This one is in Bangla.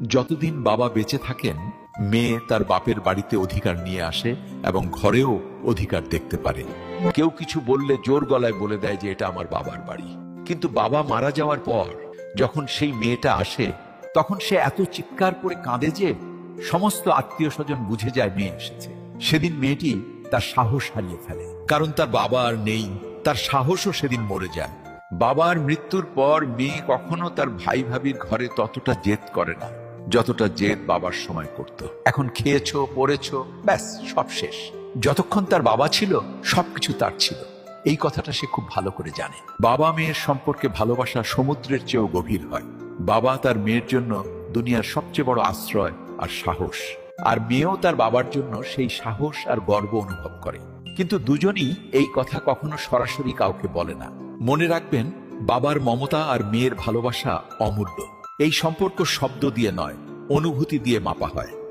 যতদিন বাবা বেঁচে থাকেন, মেয়ে তার বাপের বাড়িতে অধিকার নিয়ে আসে এবং ঘরেও অধিকার দেখতে পারে। কেউ কিছু বললে জোর গলায় বলে দেয় যে এটা আমার বাবার বাড়ি। কিন্তু বাবা মারা যাওয়ার পর যখন সেই মেয়েটা আসে, তখন সে এত চিৎকার করে কাঁদে যে সমস্ত আত্মীয় স্বজন বুঝে যায় মেয়ে এসেছে। সেদিন মেয়েটি তার সাহস হারিয়ে ফেলে, কারণ তার বাবা আর নেই। তার সাহসও সেদিন মরে যায়। বাবার মৃত্যুর পর মেয়ে কখনো তার ভাই ভাবির ঘরে ততটা জেদ করে না যতটা জেদ বাবার সময় করত। এখন খেয়েছো, পড়েছো, ব্যাস সব শেষ। যতক্ষণ তার বাবা ছিল সবকিছু তার ছিল, এই কথাটা সে খুব ভালো করে জানে। বাবা মেয়ের সম্পর্কে ভালোবাসা সমুদ্রের চেয়েও গভীর হয়। বাবা তার মেয়ের জন্য দুনিয়ার সবচেয়ে বড় আশ্রয় আর সাহস, আর মেয়েও তার বাবার জন্য সেই সাহস আর গর্ব অনুভব করে। কিন্তু দুজনই এই কথা কখনো সরাসরি কাউকে বলে না। মনে রাখবেন, বাবার মমতা আর মেয়ের ভালোবাসা অমূল্য। এই সম্পর্ক শব্দ দিয়ে নয়, অনুভূতি দিয়ে মাপা হয়।